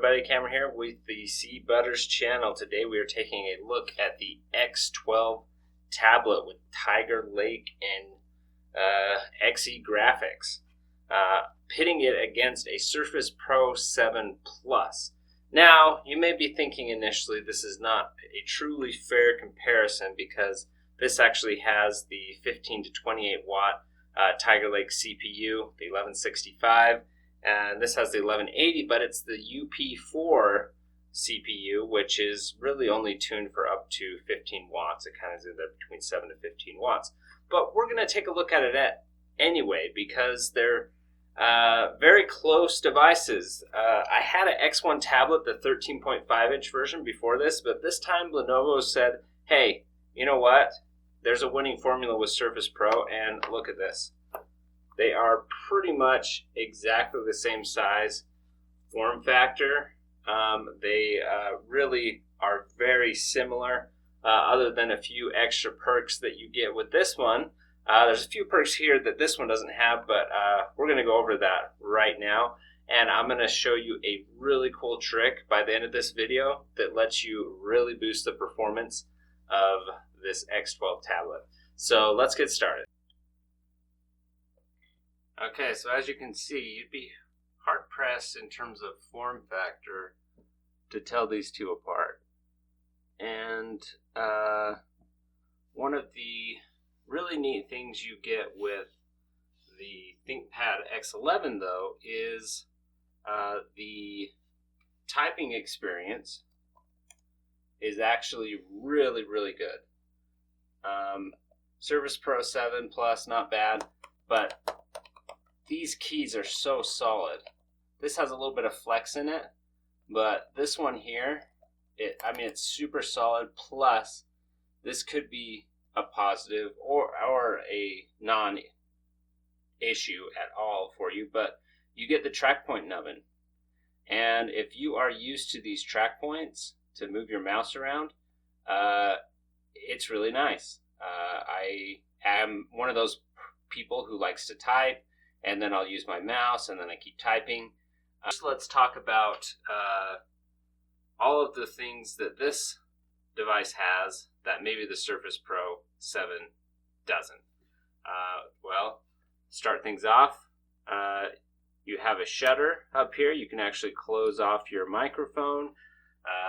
everybody, Cameron here with the C Butters channel. Today we are taking a look at the X12 tablet with Tiger Lake and XE graphics, pitting it against a Surface Pro 7 Plus. Now, you may be thinking initially this is not a truly fair comparison because this actually has the 15 to 28 watt Tiger Lake CPU, the 1165, and this has the 1180, but it's the UP4 CPU, which is really only tuned for up to 15 watts. It kind of is there between 7 to 15 watts. But we're going to take a look at it anyway because they're very close devices. I had an X1 tablet, the 13.5 inch version before this, but this time Lenovo said, hey, you know what? There's a winning formula with Surface Pro, and look at this. They are pretty much exactly the same size, form factor. They really are very similar, other than a few extra perks that you get with this one. There's a few perks here that this one doesn't have, but we're going to go over that right now. And I'm going to show you a really cool trick by the end of this video that lets you really boost the performance of this X12 tablet. So let's get started. Okay, so as you can see, you'd be hard-pressed in terms of form factor to tell these two apart. And one of the really neat things you get with the ThinkPad X11, though, is the typing experience is actually really, really good. Surface Pro 7 Plus, not bad, but these keys are so solid. This has a little bit of flex in it, but this one here, it's super solid. Plus, this could be a positive or a non-issue at all for you, but you get the track point nubbin. And if you are used to these track points to move your mouse around, it's really nice. I am one of those people who likes to type, and then I'll use my mouse, and then I keep typing. So let's talk about all of the things that this device has that maybe the Surface Pro 7 doesn't. Well, start things off. You have a shutter up here. You can actually close off your microphone.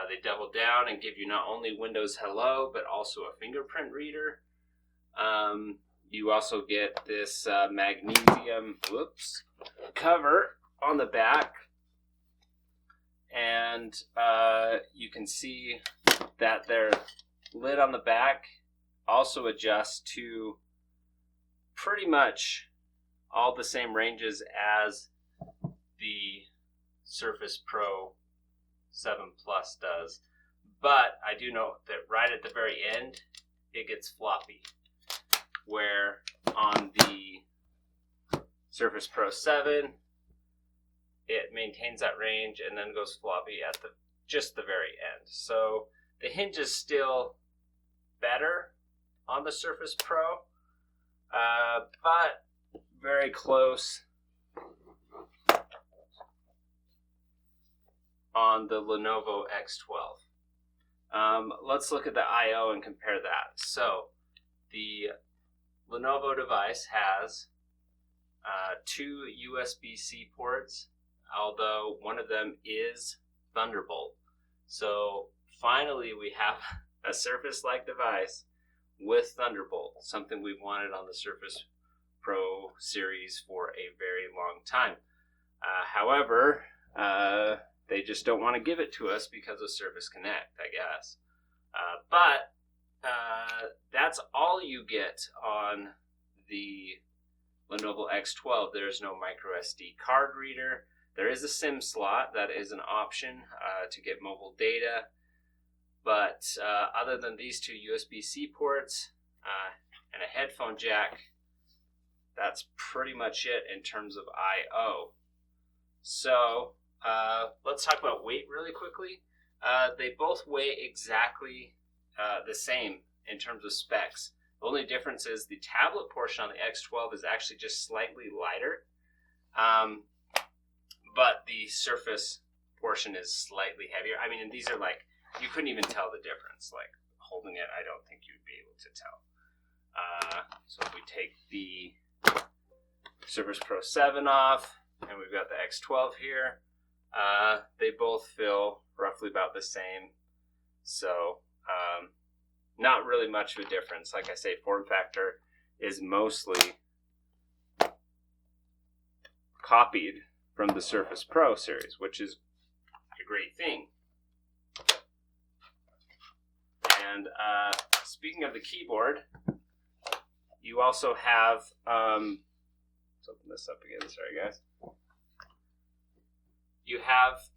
They double down and give you not only Windows Hello, but also a fingerprint reader. You also get this magnesium cover on the back. And you can see that their lid on the back also adjusts to pretty much all the same ranges as the Surface Pro 7 Plus does. But I do note that right at the very end, it gets floppy. Where on the Surface Pro 7, it maintains that range and then goes floppy at just the very end. So the hinge is still better on the Surface Pro, but very close on the Lenovo X12. Let's look at the I/O and compare that. So the Lenovo device has two USB-C ports, although one of them is Thunderbolt. So finally we have a Surface-like device with Thunderbolt, something we've wanted on the Surface Pro series for a very long time. However, they just don't want to give it to us because of Surface Connect, I guess. But that's all you get on the Lenovo X12. There's no micro SD card reader. There is a SIM slot that is an option to get mobile data. But other than these two USB-C ports and a headphone jack, that's pretty much it in terms of I/O. So let's talk about weight really quickly. They both weigh exactly the same in terms of specs. The only difference is the tablet portion on the X12 is actually just slightly lighter, but the Surface portion is slightly heavier. I mean, and these are like, you couldn't even tell the difference. Like holding it, I don't think you'd be able to tell. So if we take the Surface Pro 7 off, and we've got the X12 here, they both feel roughly about the same. So not really much of a difference. Like I say, form factor is mostly copied from the Surface Pro series, which is a great thing. And speaking of the keyboard, you also have, let's open this up again, sorry guys. You have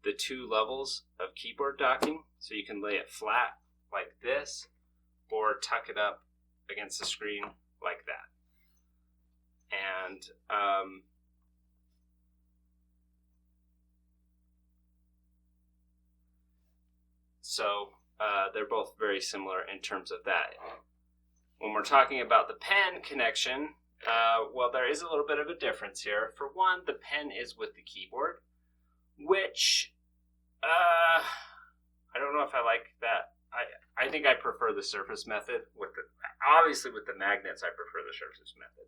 the two levels of keyboard docking, so you can lay it flat like this, or tuck it up against the screen like that. And so they're both very similar in terms of that. When we're talking about the pen connection, well, there is a little bit of a difference here. For one, the pen is with the keyboard, which I don't know if I like that. I think I prefer the Surface method. Obviously with the magnets, I prefer the Surface method.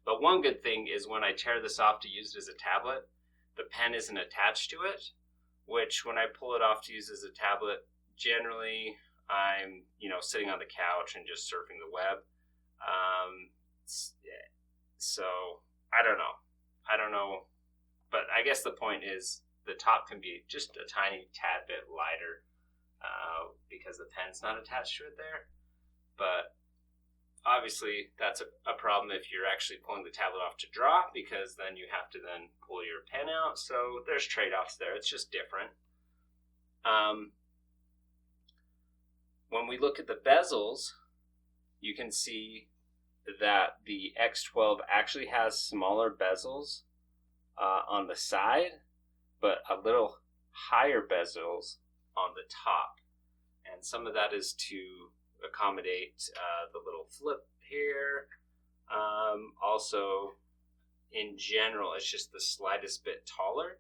But one good thing is when I tear this off to use it as a tablet, the pen isn't attached to it, which when I pull it off to use as a tablet, generally I'm, sitting on the couch and just surfing the web. So I don't know. But I guess the point is the top can be just a tiny tad bit lighter because the pen's not attached to it there. But obviously that's a problem if you're actually pulling the tablet off to draw, because then you have to then pull your pen out. So there's trade-offs there. It's just different. When we look at the bezels, you can see that the X12 actually has smaller bezels on the side, but a little higher bezels on the top. And some of that is to accommodate the little flip here. Also, in general, it's just the slightest bit taller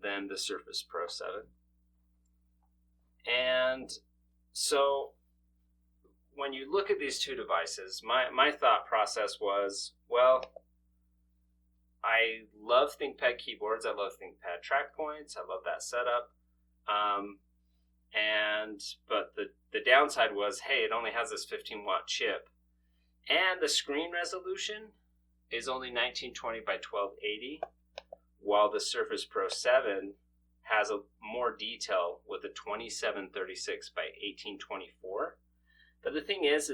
than the Surface Pro 7. And so when you look at these two devices, my thought process was, well, I love ThinkPad keyboards. I love ThinkPad track points. I love that setup. But the downside was, hey, it only has this 15-watt chip, and the screen resolution is only 1920 by 1280, while the Surface Pro 7 has a more detail with a 2736 by 1824. But the thing is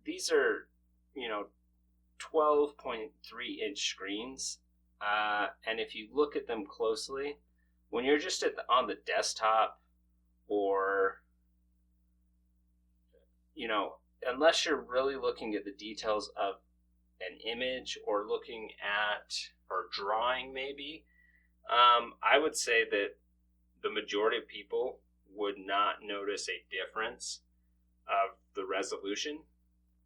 these are 12.3 inch screens, and if you look at them closely, when you're just on the desktop, or unless you're really looking at the details of an image or looking at or drawing maybe, I would say that the majority of people would not notice a difference of the resolution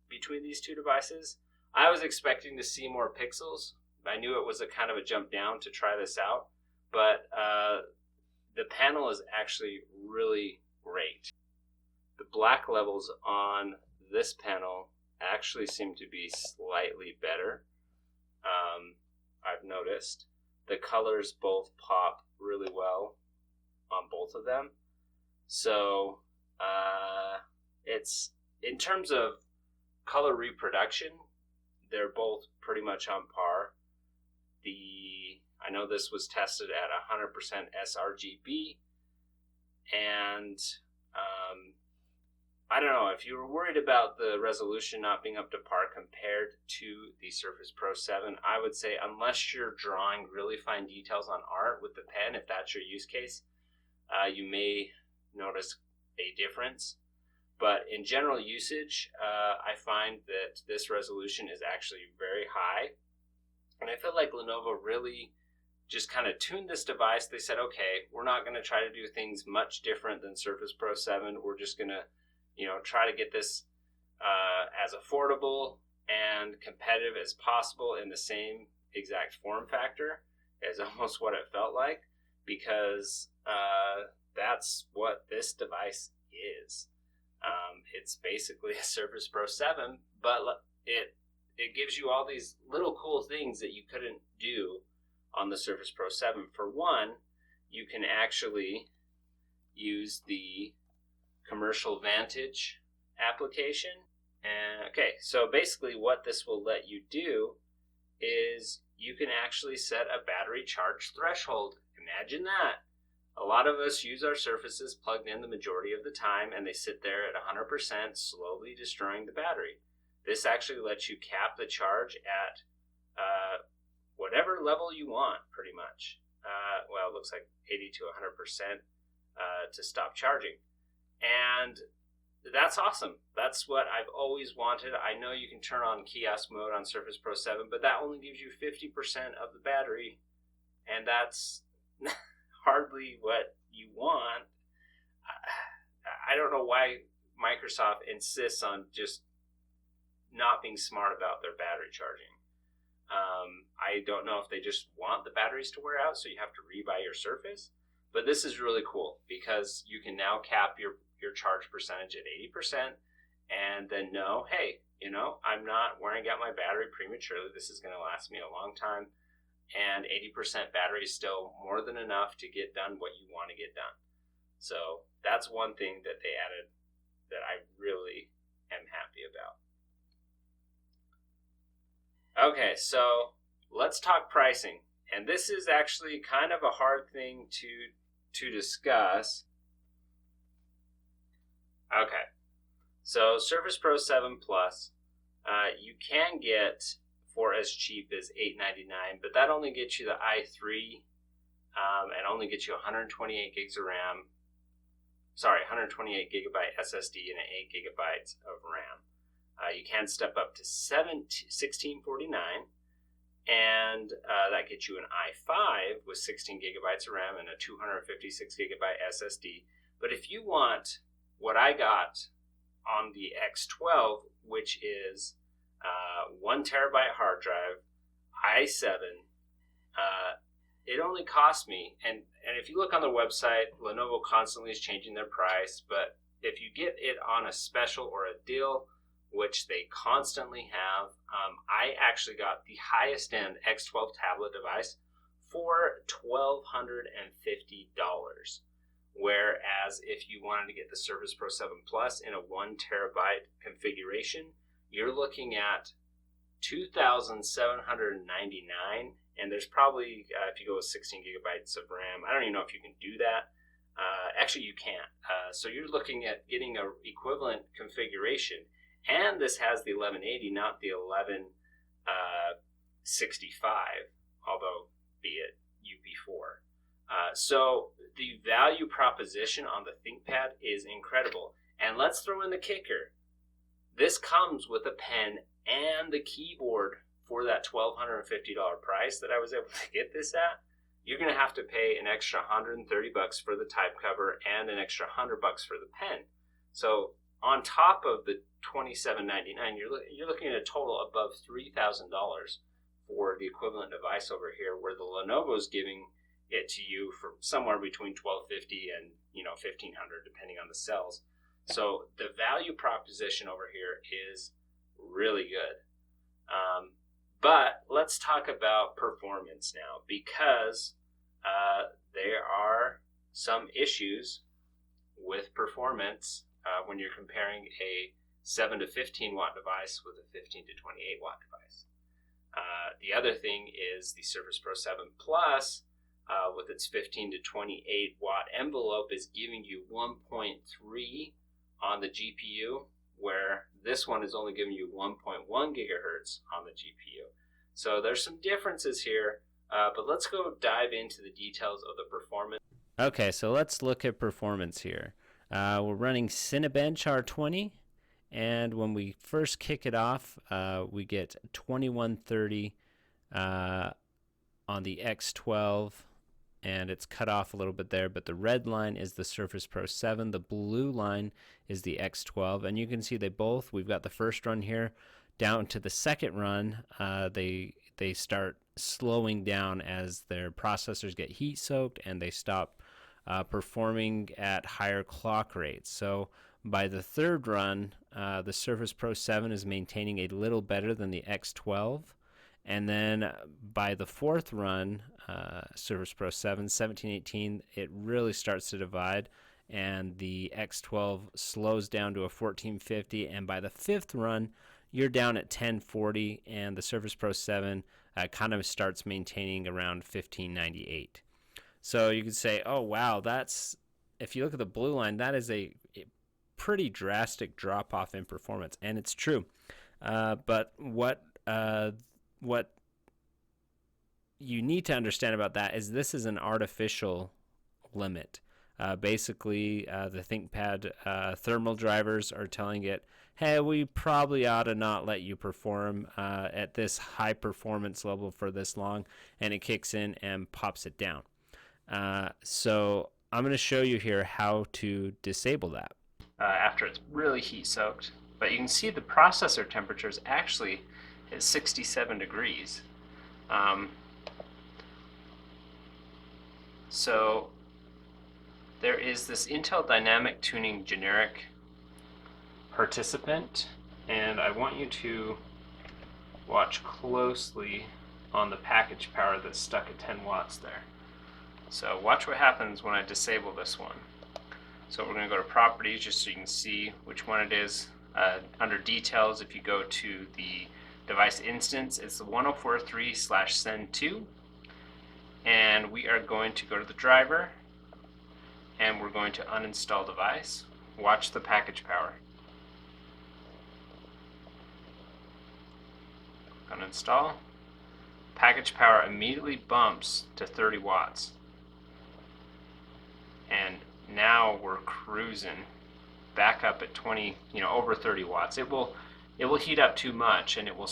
between these two devices. I was expecting to see more pixels. I knew it was a kind of a jump down to try this out, but the panel is actually really great. The black levels on this panel actually seem to be slightly better. I've noticed the colors both pop really well on both of them. So it's, in terms of color reproduction, they're both pretty much on par. I know this was tested at 100% sRGB, and I don't know, if you were worried about the resolution not being up to par compared to the Surface Pro 7, I would say unless you're drawing really fine details on art with the pen, if that's your use case, you may notice a difference. But in general usage, I find that this resolution is actually very high. And I feel like Lenovo really just kind of tuned this device. They said, okay, we're not going to try to do things much different than Surface Pro 7. We're just going to, try to get this as affordable and competitive as possible in the same exact form factor is almost what it felt like, because that's what this device is. It's basically a Surface Pro 7, but it gives you all these little cool things that you couldn't do on the Surface Pro 7. For one, you can actually use the Commercial Vantage application. And okay, so basically what this will let you do is you can actually set a battery charge threshold. Imagine that. A lot of us use our Surfaces plugged in the majority of the time, and they sit there at 100%, slowly destroying the battery. This actually lets you cap the charge at whatever level you want, pretty much. Well, it looks like 80 to 100% to stop charging. And that's awesome. That's what I've always wanted. I know you can turn on kiosk mode on Surface Pro 7, but that only gives you 50% of the battery, and that's hardly what you want. I don't know why Microsoft insists on just not being smart about their battery charging. I don't know if they just want the batteries to wear out, so you have to rebuy your Surface. But this is really cool because you can now cap your charge percentage at 80%, and then know, hey, I'm not wearing out my battery prematurely. This is going to last me a long time, and 80% battery is still more than enough to get done what you want to get done. So that's one thing that they added that I really am happy about. Okay, so let's talk pricing. And this is actually kind of a hard thing to discuss. Okay, so Surface Pro 7 Plus, you can get for as cheap as $899, but that only gets you the i3 and only gets you 128 gigs of RAM. Sorry, 128 gigabyte SSD and 8 gigabytes of RAM. You can step up to $1649, and that gets you an i5 with 16 gigabytes of RAM and a 256 gigabyte SSD. But if you want what I got on the X12, which is 1 terabyte hard drive, i7, it only cost me, and if you look on the website, Lenovo constantly is changing their price, but if you get it on a special or a deal, which they constantly have, I actually got the highest end X12 tablet device for $1,250. Whereas if you wanted to get the Surface Pro 7 Plus in a 1 terabyte configuration, you're looking at $2,799. And there's probably, if you go with 16 gigabytes of RAM, I don't even know if you can do that. Actually, you can't. So you're looking at getting an equivalent configuration. And this has the 1180, not the 1165, although be it UP4. So the value proposition on the ThinkPad is incredible. And let's throw in the kicker. This comes with a pen and the keyboard for that $1,250 price that I was able to get this at. You're going to have to pay an extra $130 for the type cover and an extra $100 for the pen. So on top of the $2,799, you're looking at a total above $3,000 for the equivalent device over here, where the Lenovo's giving it to you for somewhere between $1,250 and $1,500, depending on the cells. So the value proposition over here is really good. But let's talk about performance now, because there are some issues with performance when you're comparing a 7 to 15 watt device with a 15 to 28 watt device. The other thing is the Surface Pro 7 Plus, with its 15 to 28 watt envelope, is giving you 1.3 on the GPU, where this one is only giving you 1.1 gigahertz on the GPU. So there's some differences here, but let's go dive into the details of the performance. Okay, so let's look at performance here. We're running Cinebench R20, and when we first kick it off, we get 2130 on the X12, and it's cut off a little bit there, but the red line is the Surface Pro 7, the blue line is the X12, and you can see we've got the first run here down to the second run. They start slowing down as their processors get heat soaked and they stop performing at higher clock rates. So by the third run, the Surface Pro 7 is maintaining a little better than the X12. And then by the fourth run, Surface Pro 7, 1718, it really starts to divide, and the X12 slows down to a 1450. And by the fifth run, you're down at 1040, and the Surface Pro 7 kind of starts maintaining around 1598. So you could say, oh, wow, that's, if you look at the blue line, that is a pretty drastic drop off in performance, and it's true. But what you need to understand about that is this is an artificial limit. Basically, the ThinkPad thermal drivers are telling it, hey, we probably ought to not let you perform at this high performance level for this long, and it kicks in and pops it down. So I'm going to show you here how to disable that. After it's really heat soaked, but you can see the processor temperature is actually at 67 degrees. So there is this Intel Dynamic Tuning generic participant, and I want you to watch closely on the package power that's stuck at 10 watts there. So watch what happens when I disable this one. So we're going to go to properties just so you can see which one it is. Under details, if you go to the device instance, it's the 1043/send2, and we are going to go to the driver and we're going to uninstall device. Watch the package power. Uninstall. Package power immediately bumps to 30 watts. And now we're cruising back up at 20, over 30 watts. It will heat up too much and it'll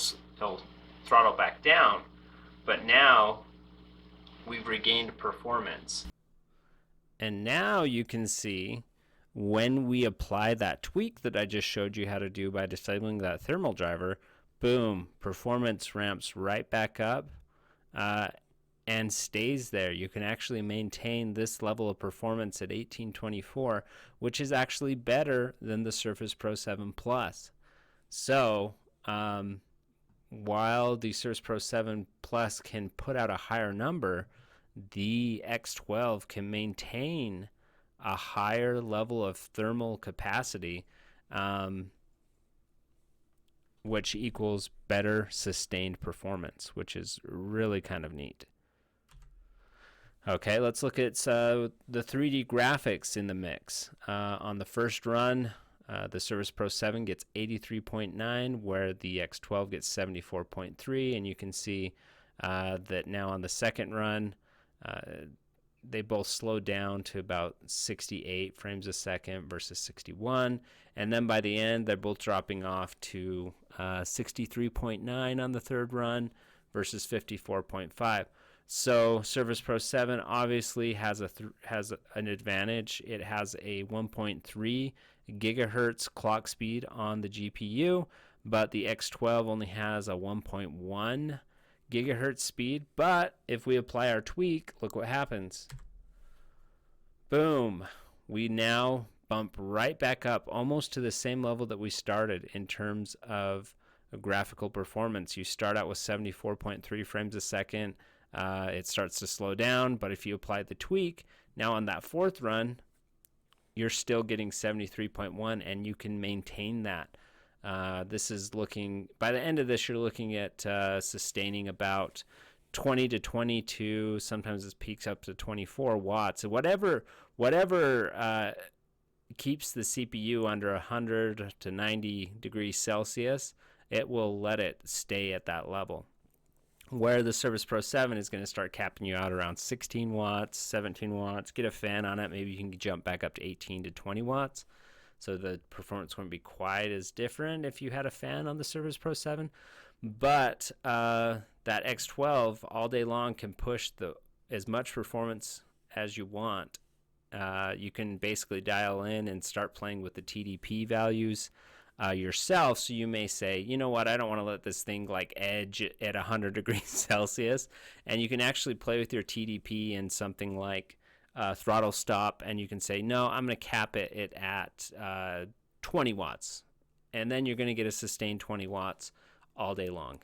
throttle back down, but now we've regained performance. And now you can see when we apply that tweak that I just showed you how to do by disabling that thermal driver, boom, performance ramps right back up and stays there. You can actually maintain this level of performance at 1824, which is actually better than the Surface Pro 7 Plus. So while the Surface Pro 7 Plus can put out a higher number, the X12 can maintain a higher level of thermal capacity, which equals better sustained performance, which is really kind of neat. Okay, let's look at the 3D graphics in the mix. On the first run, the Surface Pro 7 gets 83.9, where the X12 gets 74.3, and you can see that now on the second run, they both slow down to about 68 frames a second versus 61, and then by the end, they're both dropping off to 63.9 on the third run versus 54.5. So Surface Pro 7 obviously has an advantage. It has a 1.3 gigahertz clock speed on the GPU, but the X12 only has a 1.1 gigahertz speed. But if we apply our tweak, look what happens. Boom. We now bump right back up almost to the same level that we started in terms of graphical performance. You start out with 74.3 frames a second. It starts to slow down, but if you apply the tweak, now on that fourth run, you're still getting 73.1, and you can maintain that. This is looking, by the end of this, you're looking at sustaining about 20 to 22, sometimes it peaks up to 24 watts. So whatever keeps the CPU under 100 to 90 degrees Celsius, it will let it stay at that level. Where the Surface Pro 7 is going to start capping you out around 16 watts, 17 watts. Get a fan on it. Maybe you can jump back up to 18 to 20 watts. So the performance won't be quite as different if you had a fan on the Surface Pro 7. But that X12 all day long can push as much performance as you want. You can basically dial in and start playing with the TDP values. yourself. So you may say, you know what, I don't want to let this thing like edge at 100 degrees Celsius. And you can actually play with your TDP in something like throttle stop, and you can say, no, I'm going to cap it at 20 watts. And then you're going to get a sustained 20 watts all day long.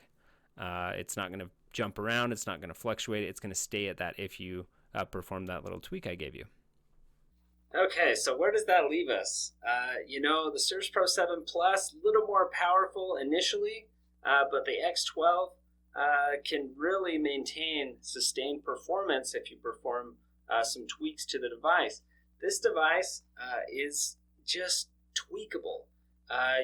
It's not going to jump around. It's not going to fluctuate. It's going to stay at that if you perform that little tweak I gave you. Okay, so where does that leave us? The Surface Pro 7 Plus, a little more powerful initially, but the X12 can really maintain sustained performance if you perform some tweaks to the device. This device is just tweakable.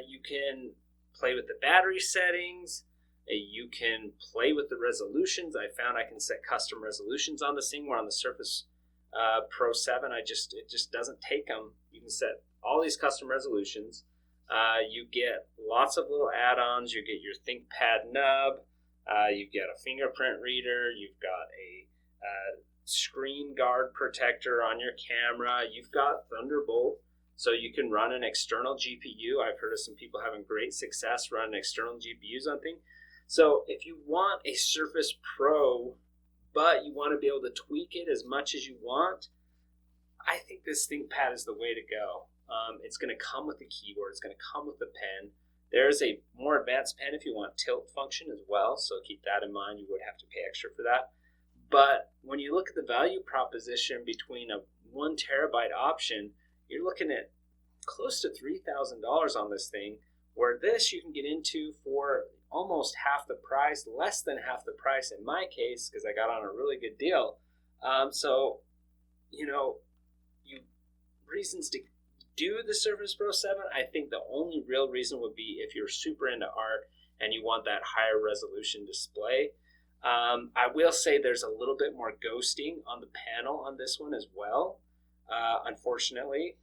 You can play with the battery settings. You can play with the resolutions. I found I can set custom resolutions on this thing, where on the Surface Pro 7, it just doesn't take them. You can set all these custom resolutions. You get lots of little add-ons. You get your ThinkPad nub. You get a fingerprint reader. You've got a screen guard protector on your camera. You've got Thunderbolt, so you can run an external GPU. I've heard of some people having great success running external GPUs on things. So if you want a Surface Pro, but you want to be able to tweak it as much as you want, I think this ThinkPad is the way to go. It's going to come with the keyboard. It's going to come with the pen. There's a more advanced pen if you want tilt function as well, so keep that in mind. You would have to pay extra for that. But when you look at the value proposition between a 1 terabyte option, you're looking at close to $3,000 on this thing, where this you can get into for almost half the price, less than half the price in my case, because I got on a really good deal. Reasons to do the Surface Pro 7, I think the only real reason would be if you're super into art and you want that higher resolution display. I will say there's a little bit more ghosting on the panel on this one as well, unfortunately.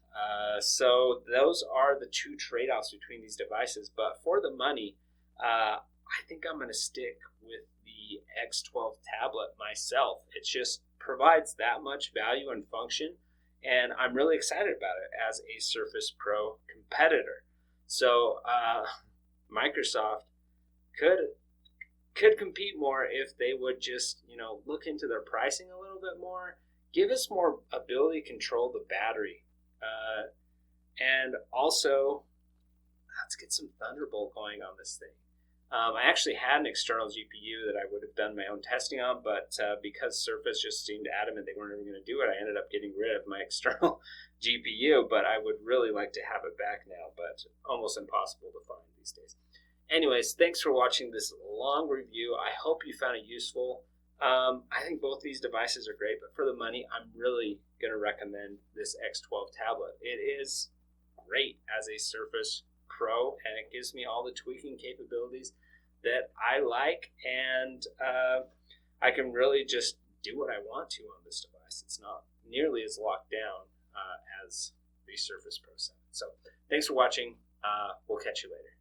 So those are the two trade-offs between these devices. But for the money, I think I'm going to stick with the X12 tablet myself. It just provides that much value and function, and I'm really excited about it as a Surface Pro competitor. So Microsoft could compete more if they would just look into their pricing a little bit more, give us more ability to control the battery, and also let's get some Thunderbolt going on this thing. I actually had an external GPU that I would have done my own testing on, but because Surface just seemed adamant they weren't even going to do it, I ended up getting rid of my external GPU, but I would really like to have it back now, but almost impossible to find these days. Anyways, thanks for watching this long review. I hope you found it useful. I think both these devices are great, but for the money, I'm really going to recommend this X12 tablet. It is great as a Surface Pro, and it gives me all the tweaking capabilities that I like, and I can really just do what I want to on this device. It's not nearly as locked down as the Surface Pro 7. So thanks for watching. We'll catch you later.